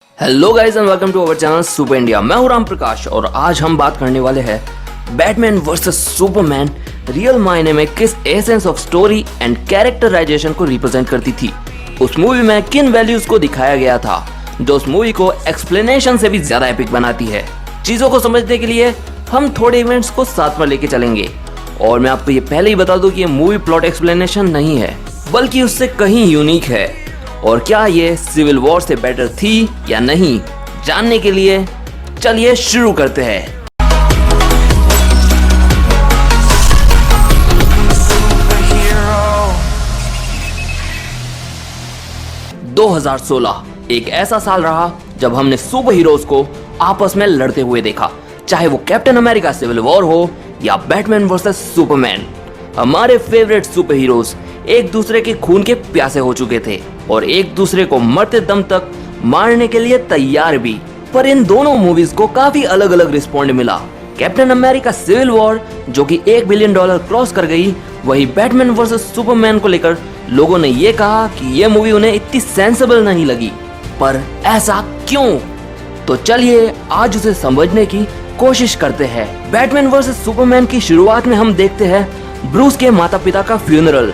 Hello guys and welcome to our channel super India. मैं हूं राम प्रकाश और आज हम बात करने वाले हैं बैटमैन वर्सेस सुपरमैन रियल मायने में किस essence of story and characterisation को रिप्रेजेंट करती थी। उस मूवी में किन वैल्यूज को दिखाया गया था जो उस मूवी को एक्सप्लेनेशन से भी ज्यादा एपिक बनाती है। चीजों को समझने के लिए हम थोड़े इवेंट्स को साथ में लेके चलेंगे और मैं आपको ये पहले ही बता दूं कि ये मूवी प्लॉट एक्सप्लेनेशन नहीं है बल्कि उससे कहीं यूनिक है। और क्या ये सिविल वॉर से बेटर थी या नहीं, जानने के लिए चलिए शुरू करते हैं। 2016 एक ऐसा साल रहा जब हमने सुपर हीरोज को आपस में लड़ते हुए देखा, चाहे वो कैप्टन अमेरिका सिविल वॉर हो या बैटमैन वर्सेस सुपरमैन। हमारे फेवरेट सुपर हीरोज एक दूसरे के खून के प्यासे हो चुके थे और एक दूसरे को मरते दम तक मारने के लिए तैयार भी। पर इन दोनों मूवीज को काफी अलग अलग रिस्पॉन्ड मिला। कैप्टन अमेरिका सिविल वॉर जो कि $1 बिलियन क्रॉस कर गई, वही बैटमैन वर्सेस सुपरमैन को लेकर लोगों ने ये कहा कि ये मूवी उन्हें इतनी सेंसिबल नहीं लगी। पर ऐसा क्यों? तो चलिए आज उसे समझने की कोशिश करते हैं। बैटमैन वर्सेस सुपरमैन की शुरुआत में हम देखते हैं ब्रूस के माता पिता का फ्यूनरल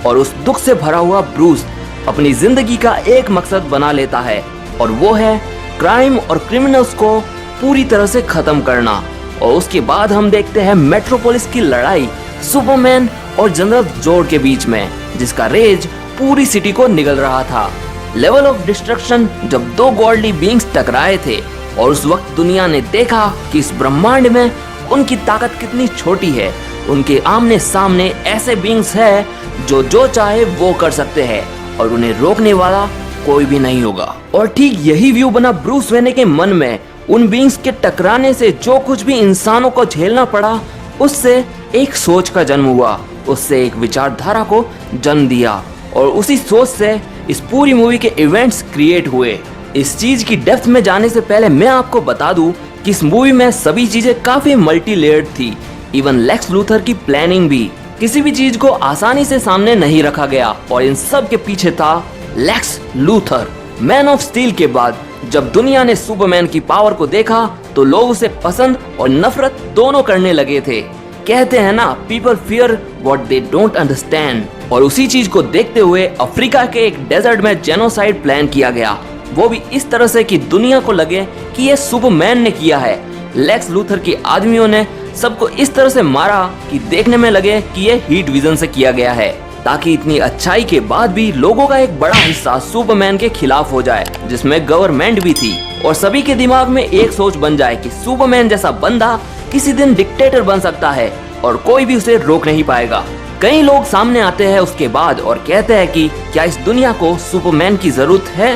और उस दुख से भरा हुआ ब्रूस अपनी जिंदगी का एक मकसद बना लेता है और वो है क्राइम और क्रिमिनल्स को पूरी तरह से खत्म करना। और उसके बाद हम देखते हैं मेट्रोपोलिस की लड़ाई सुपरमैन और जनरल जोड के बीच में, जिसका रेज पूरी सिटी को निगल रहा था। लेवल ऑफ डिस्ट्रक्शन जब दो गॉडली बीइंग्स टकराए थे और उस वक्त दुनिया ने देखा कि इस ब्रह्मांड में उनकी ताकत कितनी छोटी है। उनके आमने सामने ऐसे बीइंग्स है जो चाहे वो कर सकते हैं और उन्हें रोकने वाला कोई भी नहीं होगा। और ठीक यही व्यू बना ब्रूस वेने के मन में। उन बीइंग्स के टकराने से जो कुछ भी इंसानों को झेलना पड़ा, उससे एक सोच का जन्म हुआ, उससे एक विचारधारा को जन्म दिया और उसी सोच से इस पूरी मूवी के इवेंट्स क्रिएट हुए। इस चीज की डेप्थ में जाने से पहले मैं आपको बता दूं कि इस मूवी में सभी चीजें काफी मल्टी लेयर्ड थी। इवन लेक्स लूथर की प्लानिंग भी। किसी भी चीज को आसानी से सामने नहीं रखा गया और इन सब के पीछे था Lex Luthor. Man of steel के बाद जब दुनिया ने सुपरमैन की पावर को देखा तो लोग उसे पसंद और नफरत दोनों करने लगे थे। कहते हैं ना, people fear what they don't understand. और उसी चीज को देखते हुए अफ्रीका के एक डेजर्ट में जेनोसाइड प्लान किया गया, वो भी इस तरह से कि दुनिया को लगे कि ये सुपरमैन ने किया है। लेक्स लूथर के आदमियों ने सबको इस तरह से मारा कि देखने में लगे कि ये हीट विजन से किया गया है, ताकि इतनी अच्छाई के बाद भी लोगों का एक बड़ा हिस्सा सुपरमैन के खिलाफ हो जाए, जिसमें गवर्नमेंट भी थी। और सभी के दिमाग में एक सोच बन जाए कि सुपरमैन जैसा बंदा किसी दिन डिक्टेटर बन सकता है और कोई भी उसे रोक नहीं पाएगा। कई लोग सामने आते हैं उसके बाद और कहते हैं कि क्या इस दुनिया को सुपरमैन की जरूरत है,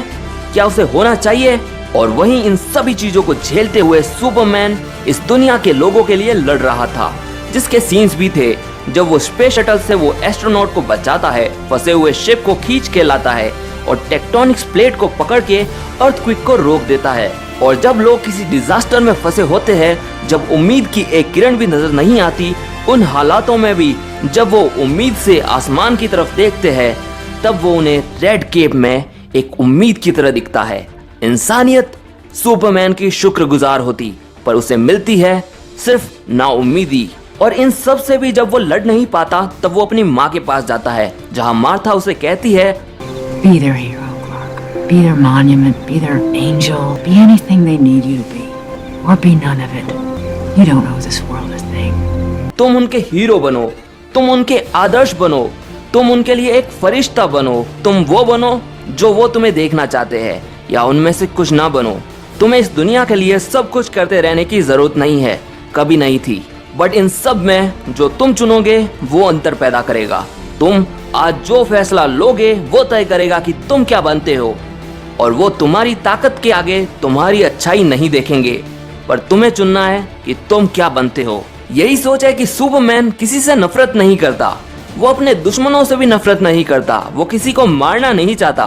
क्या उसे होना चाहिए। और वहीं इन सभी चीजों को झेलते हुए सुपरमैन इस दुनिया के लोगों के लिए लड़ रहा था, जिसके सीन्स भी थे जब वो स्पेस शटल से वो एस्ट्रोनॉट को बचाता है, फंसे हुए शिप को खींच के लाता है और टेक्टोनिक्स प्लेट को पकड़ के अर्थक्वेक को रोक देता है। और जब लोग किसी डिजास्टर में फंसे होते हैं, जब उम्मीद की एक किरण भी नजर नहीं आती, उन हालातों में भी जब वो उम्मीद से आसमान की तरफ देखते हैं, तब वो उन्हें रेड केप में एक उम्मीद की तरह दिखता है। इंसानियत सुपरमैन की शुक्रगुजार होती, पर उसे मिलती है सिर्फ नाउम्मीदी। और इन सब से भी जब वो लड़ नहीं पाता, तब वो अपनी माँ के पास जाता है, जहाँ मार्था उसे कहती है, Be their hero, Clark. Be their monument, be their angel, be anything they need you to be. Or be none of it. You don't know this world a thing. तुम उनके हीरो बनो, तुम उनके आदर्श बनो, तुम उनके लिए एक फरिश्ता बनो, तुम वो बनो जो वो तुम्हें देखना चाहते हैं, या उनमें से कुछ ना बनो। तुम्हें इस दुनिया के लिए सब कुछ करते रहने की जरूरत नहीं है, कभी नहीं थी। बट इन सब में जो तुम चुनोगे वो अंतर पैदा करेगा। तुम आज जो फैसला लोगे वो तय करेगा कि तुम क्या बनते हो, और वो तुम्हारी ताकत के आगे तुम्हारी अच्छाई नहीं देखेंगे, पर तुम्हें चुनना है कि तुम क्या बनते हो। यही सोच है कि सुपरमैन किसी से नफरत नहीं करता, वो अपने दुश्मनों से भी नफरत नहीं करता, वो किसी को मारना नहीं चाहता।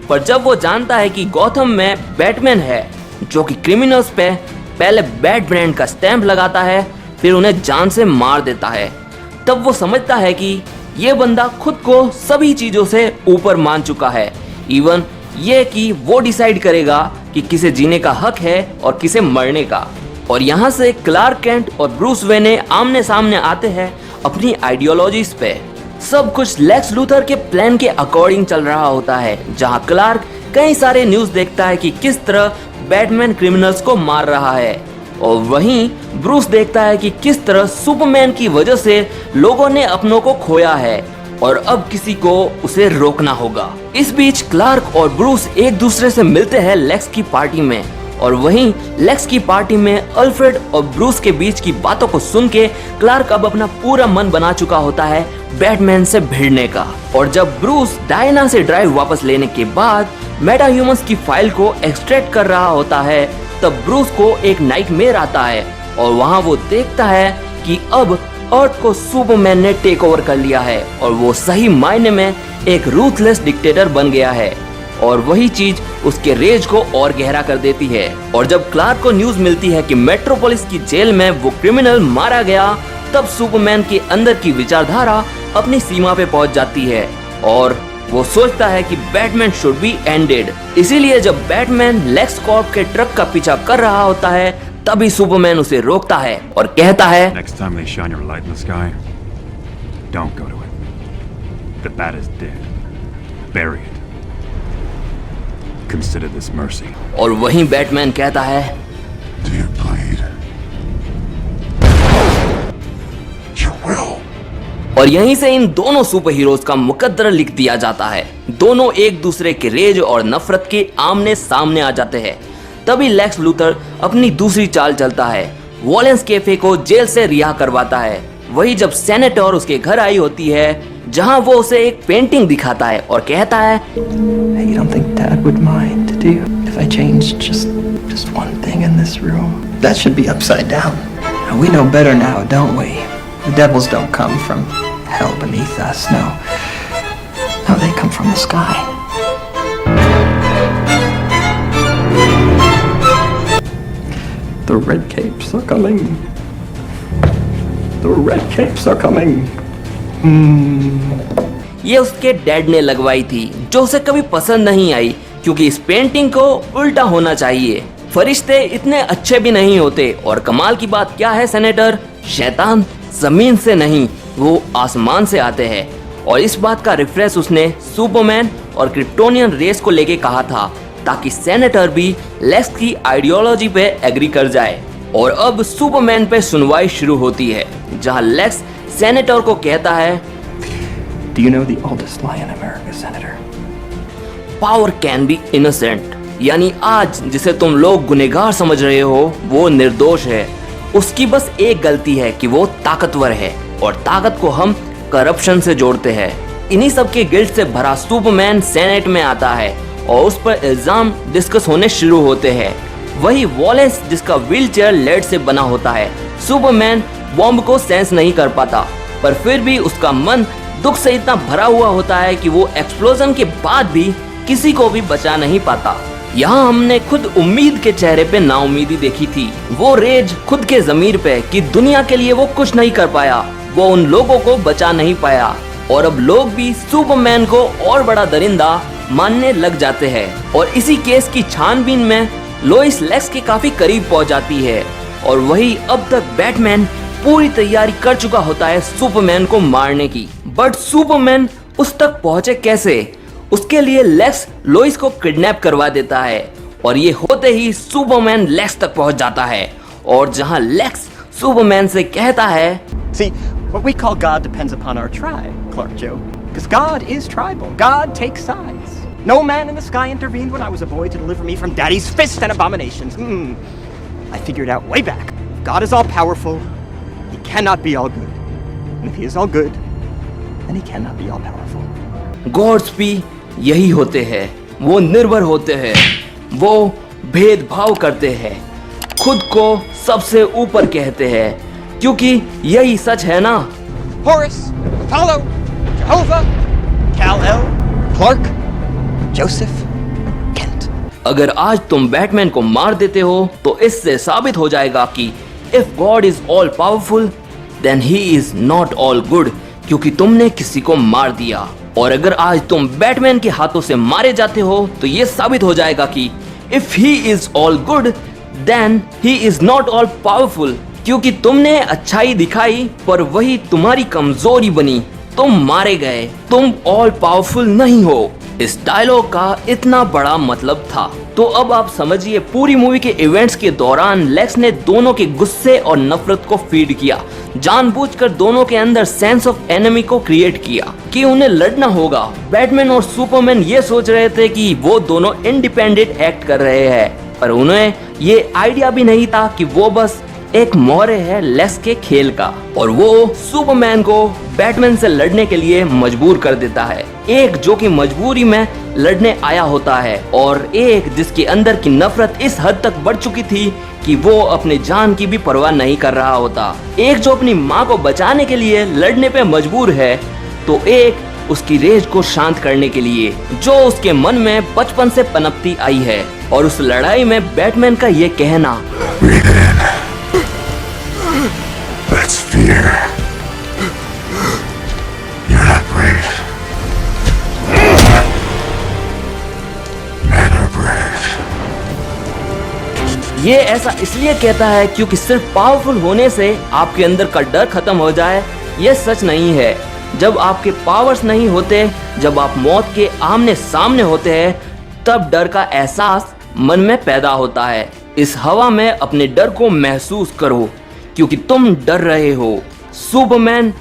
पर जब वो जानता है कि गॉथम में बैटमैन है जो कि क्रिमिनल्स पे पहले बैट ब्रांड का स्टैंप लगाता है, फिर उन्हें जान से मार देता है, तब वो समझता है कि ये बंदा खुद को सभी चीजों से ऊपर मान चुका है। इवन ये कि वो डिसाइड करेगा कि किसे जीने का हक है और किसे मरने का। और यहाँ से क्लार्क केंट और ब्रूस वेने आमने सामने आते हैं अपनी आइडियोलॉजीज पे। सब कुछ लेक्स लूथर के प्लान के अकॉर्डिंग चल रहा होता है, जहाँ क्लार्क कई सारे न्यूज देखता है कि किस तरह बैटमैन क्रिमिनल्स को मार रहा है, और वहीं ब्रूस देखता है कि किस तरह सुपरमैन की वजह से लोगों ने अपनों को खोया है और अब किसी को उसे रोकना होगा। इस बीच क्लार्क और ब्रूस एक दूसरे से मिलते हैं लेक्स की पार्टी में, और वहीं लेक्स की पार्टी में अल्फ्रेड और ब्रूस के बीच की बातों को सुन के क्लार्क अब अपना पूरा मन बना चुका होता है बैटमैन से भिड़ने का। और जब ब्रूस डायना से ड्राइव वापस लेने के बाद मेटा ह्यूमंस की फाइल को एक्सट्रैक्ट कर रहा होता है, तब ब्रूस को एक नाइटमेयर आता है और वहाँ वो देखता है कि अब अर्थ को सुपरमैन ने टेक ओवर कर लिया है और वो सही मायने में एक रूथलेस डिक्टेटर बन गया है। और वही चीज उसके रेज को और गहरा कर देती है। और जब क्लार्क को न्यूज मिलती है कि मेट्रोपोलिस की जेल में वो क्रिमिनल मारा गया, तब सुपरमैन के अंदर की विचारधारा अपनी सीमा पे पहुंच जाती है और वो सोचता है कि बैटमैन शुड बी एंडेड। इसीलिए जब बैटमैन लेक्स कॉर्प के ट्रक का पीछा कर रहा होता है, तभी सुपरमैन उसे रोकता है और कहता है, Next time they shine your light in the sky, don't go to it. The bat is dead. Bury it. Consider this mercy. और वहीं बैटमैन कहता है, Dear Blade, you will. और यहीं से इन दोनों सुपर हीरोज का मुकद्दर लिख दिया जाता है। दोनों एक दूसरे के रेज और नफरत के आमने सामने आ जाते हैं। तभी लेक्स लूथर अपनी दूसरी चाल चलता है, वॉलेंस कैफे को जेल से रिहा करवाता है। वही जब सेनेटर उसके घर आई होती है, जहां वो उसे एक पेंटिंग दिखाता है और कहता है, Hey, you don't think Dad would mind, do you? If I changed just one thing in this room? That should be upside down. Now, we know better now, don't we? The devils don't come from hell beneath us, no. No, they come from the sky. The red capes are coming. The red capes are coming. ये उसके dad ने लगवाई थी, जो उसे कभी पसंद नहीं आई, क्योंकि इस पेंटिंग को उल्टा होना चाहिए। फरिश्ते इतने अच्छे भी नहीं होते। और कमाल की बात क्या है सेनेटर, शैतान जमीन से नहीं, वो आसमान से आते हैं। और इस बात का रेफरेंस उसने सुपरमैन और क्रिप्टोनियन रेस को लेके कहा था, ताकि सेनेटर भी लेक्स की आइडियोलॉजी पे एग्री कर जाए। और अब सुपरमैन पे सुनवाई शुरू होती है, जहां लेक्स सेनेटर को कहता है, Do you know the oldest lie in America, Senator? Power can be innocent, यानी आज जिसे तुम लोग गुनहगार समझ रहे हो वो निर्दोष है। उसकी बस एक गलती है कि वो ताकतवर है, और ताकत को हम करप्शन से जोड़ते हैं। इन्हीं सब के गिल्ट से भरा सुपरमैन सेनेट में आता है और उस पर इल्जाम डिस्कस होने शुरू होते हैं। वही वॉलेंस, जिसका व्हीलचेयर लेड से बना होता है। सुपरमैन बॉम्ब को सेंस नहीं कर पाता, पर फिर भी उसका मन दुख से इतना भरा हुआ होता है कि वो एक्सप्लोजन के बाद भी किसी को भी बचा नहीं पाता। यहाँ हमने खुद उम्मीद के चेहरे पे नाउमीदी देखी थी, वो रेज खुद के ज़मीर पे कि दुनिया के लिए वो कुछ नहीं कर पाया, वो उन लोगों को बचा नहीं पाया। और अब लोग भी सुपरमैन को और बड़ा दरिंदा मानने लग जाते हैं। और इसी केस की छानबीन में लोइस लेक्स के काफी करीब पहुंच जाती है, और वही अब तक बैटमैन पूरी तैयारी कर चुका होता है सुपरमैन को मारने की। बट सुपरमैन उस तक पहुंचे कैसे? उसके लिए लेक्स लोइस को किडनैप करवा देता है, और ये होते ही सुपरमैन लेक्स तक पहुंच जाता है, और जहां लेक्स सुपरमैन से कहता है, See, what we call God depends upon our tribe, Clark Joe. Because God is tribal. God takes sides. No man in the sky intervened when I was a boy to deliver me from Daddy's fists and abominations. I figured out way back. God is all powerful. He cannot be all good. And if he is all good, then he cannot be all powerful. Gods भी यही होते हैं, वो निर्भर होते हैं, वो भेदभाव करते हैं, खुद को सबसे ऊपर कहते हैं, क्योंकि यही सच है ना। Horus, Apollo, Jehovah, Kal-El, Clark, Joseph, Kent. अगर आज तुम बैटमैन को मार देते हो तो इससे साबित हो जाएगा कि if god is all powerful then he is not all good, क्योंकि तुमने किसी को मार दिया। और अगर आज तुम बैटमैन के हाथों से मारे जाते हो तो ये साबित हो जाएगा कि if he is all good then he is not all powerful. क्योंकि तुमने अच्छाई दिखाई पर वही तुम्हारी कमजोरी बनी, तुम मारे गए, तुम ऑल पावरफुल नहीं हो। इस डायलॉग का इतना बड़ा मतलब था। तो अब आप समझिए पूरी मूवी के इवेंट्स के दौरान लेक्स ने दोनों के गुस्से और नफरत को फीड किया, जानबूझकर दोनों के अंदर सेंस ऑफ एनिमी को क्रिएट किया कि उन्हें लड़ना होगा। बैटमैन और सुपरमैन ये सोच रहे थे कि वो दोनों इंडिपेंडेंट एक्ट कर रहे हैं, पर उन्हें ये आइडिया भी नहीं था कि वो बस एक मोहरे है लेक्स के खेल का, और वो सुपरमैन को बैटमैन से लड़ने के लिए मजबूर कर देता है। एक जो कि मजबूरी में लड़ने आया होता है और एक जिसके अंदर की नफरत इस हद तक बढ़ चुकी थी कि वो अपनी जान की भी परवाह नहीं कर रहा होता। एक जो अपनी माँ को बचाने के लिए लड़ने पे मजबूर है, तो एक उसकी रेज को शांत करने के लिए जो उसके मन में बचपन से पनपती आई है। और उस लड़ाई में बैटमैन का ये कहना, That's fear. You're not brave. Men are brave. ये ऐसा इसलिए कहता है क्योंकि सिर्फ पावरफुल होने से आपके अंदर का डर खत्म हो जाए, ये सच नहीं है। जब आपके पावर्स नहीं होते, जब आप मौत के आमने सामने होते हैं, तब डर का एहसास मन में पैदा होता है। इस हवा में अपने डर को महसूस करो क्योंकि तुम डर रहे हो। सुपरमैन,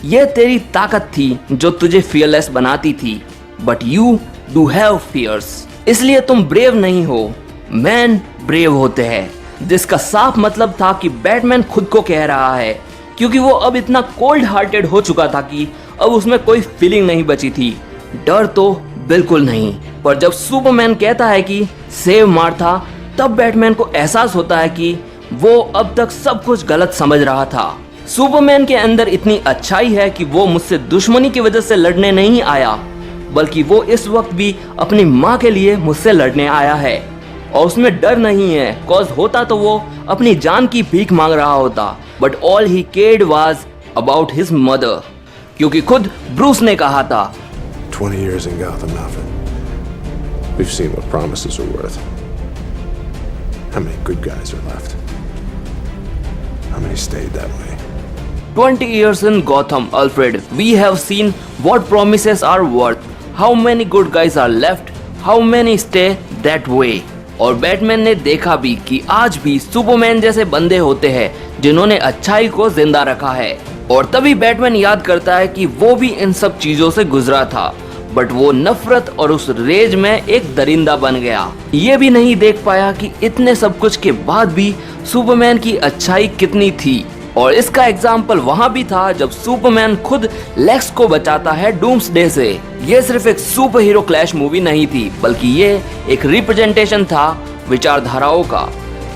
ये तेरी ताकत थी जो तुझे फियरलेस बनाती थी, but you do have fears, इसलिए तुम ब्रेव नहीं हो, मैन ब्रेव होते हैं। जिसका साफ मतलब था कि बैटमैन खुद को कह रहा है, क्योंकि वो अब इतना कोल्ड हार्टेड हो चुका था कि अब उसमें कोई फीलिंग नहीं बची थी, डर तो बिल्कुल नहीं। पर जब सुपरमैन कहता है कि सेव मार्था, तब बैटमैन को एहसास होता है कि वो अब तक सब कुछ गलत समझ रहा था। सुपरमैन के अंदर इतनी अच्छाई है कि वो मुझसे दुश्मनी की वजह से लड़ने नहीं आया, बल्कि वो इस वक्त भी अपनी माँ के लिए मुझसे लड़ने आया है। और उसमें डर नहीं है, कॉज होता तो वो अपनी जान की भीख मांग रहा होता, but all he cared was about his mother. क्योंकि खुद ब्रूस ने कहा था, 20 years in Gotham, nothing. We've seen what promises are worth. How many good guys are left? How many stayed that way? 20 years in Gotham, Alfred. We have seen what promises are worth. How many good guys are left? How many stay that way? और Batman ने देखा भी कि आज भी Superman जैसे बंदे होते हैं जिन्होंने अच्छाई को जिंदा रखा है। और तभी बैटमैन याद करता है कि वो भी इन सब चीजों से गुजरा था, बट वो नफरत और उस रेज में एक दरिंदा बन गया। ये भी नहीं देख पाया कि इतने सब कुछ के बाद भी सुपरमैन की अच्छाई कितनी थी। और इसका एग्जाम्पल वहां भी था जब सुपरमैन खुद लेक्स को बचाता है डूम्सडे से। ये सिर्फ एक सुपर हीरो क्लैश मूवी नहीं थी, बल्कि ये एक रिप्रेजेंटेशन था विचारधाराओं का,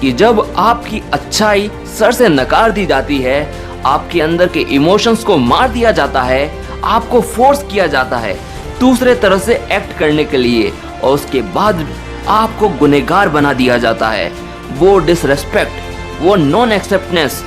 कि जब आपकी अच्छाई सर से नकार दी जाती है, आपके अंदर के इमोशंस को मार दिया जाता है, आपको फोर्स किया जाता है दूसरे तरह से एक्ट करने के लिए, और उसके बाद आपको गुनहगार बना दिया जाता है। वो डिसरेस्पेक्ट, वो नॉन एक्सेप्टनेस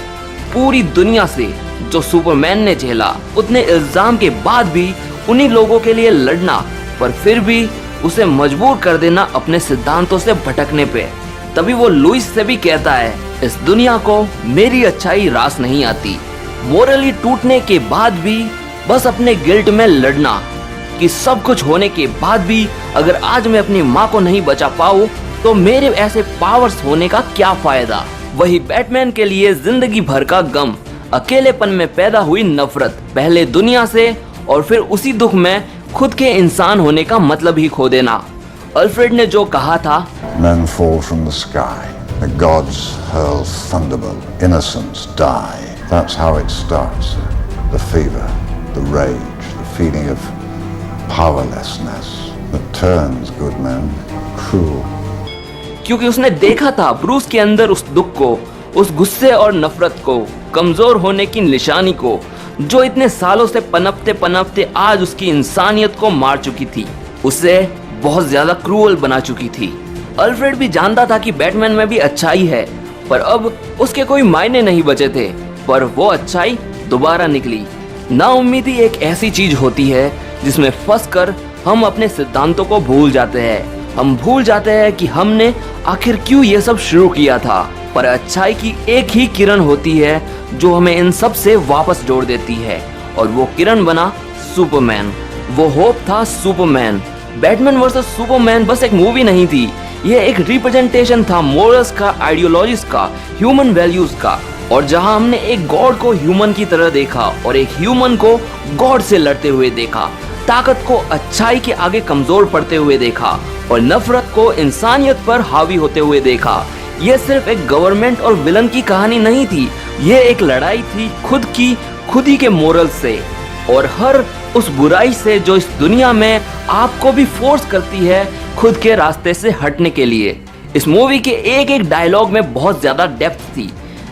पूरी दुनिया से जो सुपरमैन ने झेला, उतने इल्जाम के बाद भी उन्हीं लोगों के लिए लड़ना, पर फिर भी उसे मजबूर कर देना अपने सिद्धांतों से भटकने पे। तभी वो लुइस से भी कहता है, इस दुनिया को मेरी अच्छाई रास नहीं आती। मोरली टूटने के बाद भी बस अपने गिल्ट में लड़ना, कि सब कुछ होने के बाद भी अगर आज मैं अपनी माँ को नहीं बचा पाऊँ तो मेरे ऐसे पावर्स होने का क्या फायदा। वही बैटमैन के लिए जिंदगी भर का गम, अकेलेपन में पैदा हुई नफरत, पहले दुनिया से और फिर उसी दुख में खुद के इंसान होने का मतलब ही खो देना। अल्फ्रेड ने जो कहा था, Men fall from the sky. The gods hurl thunderbolt. Innocents die. That's how it starts. The fever, the rage, the feeling of powerlessness that turns good men cruel. क्योंकि उसने देखा था ब्रूस के अंदर उस दुख को, उस गुस्से और नफरत को, कमजोर होने की निशानी को, जो इतने सालों से पनपते पनपते आज उसकी इंसानियत को मार चुकी थी, उसे बहुत ज्यादा क्रूअल बना चुकी थी। अल्फ्रेड भी जानता था कि बैटमैन में भी अच्छाई है, पर अब उसके कोई मायने नहीं बचे थे, पर वो अच्छाई दोबारा निकली। नाउम्मीदी एक ऐसी चीज होती है जिसमें फंसकर हम अपने सिद्धांतों को भूल जाते हैं, हम भूल जाते हैं कि हमने आखिर क्यों ये सब शुरू किया था। पर अच्छाई की एक ही किरण होती है जो हमें इन सब से वापस जोड़ देती है, और वो किरण बना सुपरमैन। वो होप था सुपरमैन। बैटमैन वर्सेस सुपरमैन बस एक मूवी नहीं थी, ये एक रिप्रेजेंटेशन था मोरल्स का, आइडियोलॉजीज का, ह्यूमन वैल्यूज का। और जहां हमने एक गॉड को ह्यूमन की तरह देखा और एक ह्यूमन को गॉड से लड़ते हुए देखा, ताकत को अच्छाई के आगे कमजोर पड़ते हुए देखा और नफरत को इंसानियत पर हावी होते हुए देखा। ये सिर्फ एक गवर्नमेंट और विलन की कहानी नहीं थी, ये एक लड़ाई थी खुद ही के मोरल से और हर उस बुराई से जो इस दुनिया में आपको भी फोर्स करती है खुद के रास्ते से हटने के लिए। इस मूवी के एक एक डायलॉग में बहुत ज्यादा डेप्थ थी,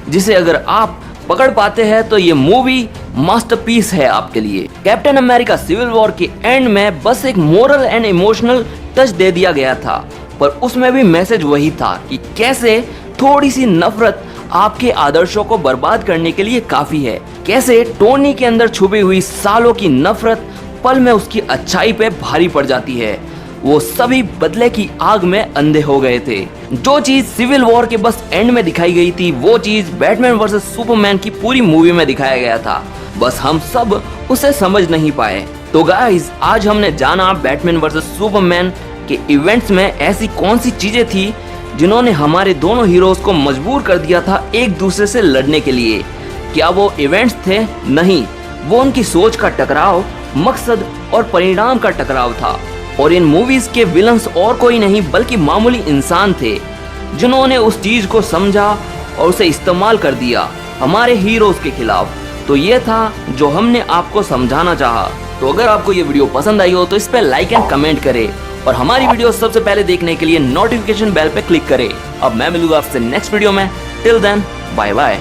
जिसे अगर आप पकड़ पाते हैं तो ये मूवी मास्टरपीस है आपके लिए। कैप्टन अमेरिका सिविल वॉर के एंड में बस एक मोरल एंड इमोशनल टच दे दिया गया था, पर उसमें भी मैसेज वही था कि कैसे थोड़ी सी नफरत आपके आदर्शों को बर्बाद करने के लिए काफी है। कैसे टोनी के अंदर छुपी हुई सालों की नफरत पल में उसकी अच्छाई पे भारी पड़ जाती है। वो सभी बदले की आग में अंधे हो गए थे। जो चीज सिविल वॉर के बस एंड में दिखाई गई थी, वो चीज बैटमैन वर्सेस सुपरमैन की पूरी मूवी में दिखाया गया था, बस हम सब उसे समझ नहीं पाए। तो गाइस, आज हमने जाना बैटमैन वर्सेस सुपरमैन के इवेंट्स में ऐसी कौन सी चीजें थी जिन्होंने हमारे दोनों हीरोज को मजबूर कर दिया था एक दूसरे से लड़ने के लिए। क्या वो इवेंट्स थे? नहीं, वो उनकी सोच का टकराव, मकसद और परिणाम का टकराव था। और इन मूवीज के विलन्स और कोई नहीं बल्कि मामूली इंसान थे, जिन्होंने उस चीज को समझा और उसे इस्तेमाल कर दिया हमारे हीरोज के खिलाफ। तो ये था जो हमने आपको समझाना चाहा। तो अगर आपको ये वीडियो पसंद आई हो तो इस पे लाइक एंड कमेंट करें और हमारी वीडियो सबसे पहले देखने के लिए नोटिफिकेशन बेल पे क्लिक करें। अब मैं मिलूंगा आपसे नेक्स्ट वीडियो में। Till then, bye bye.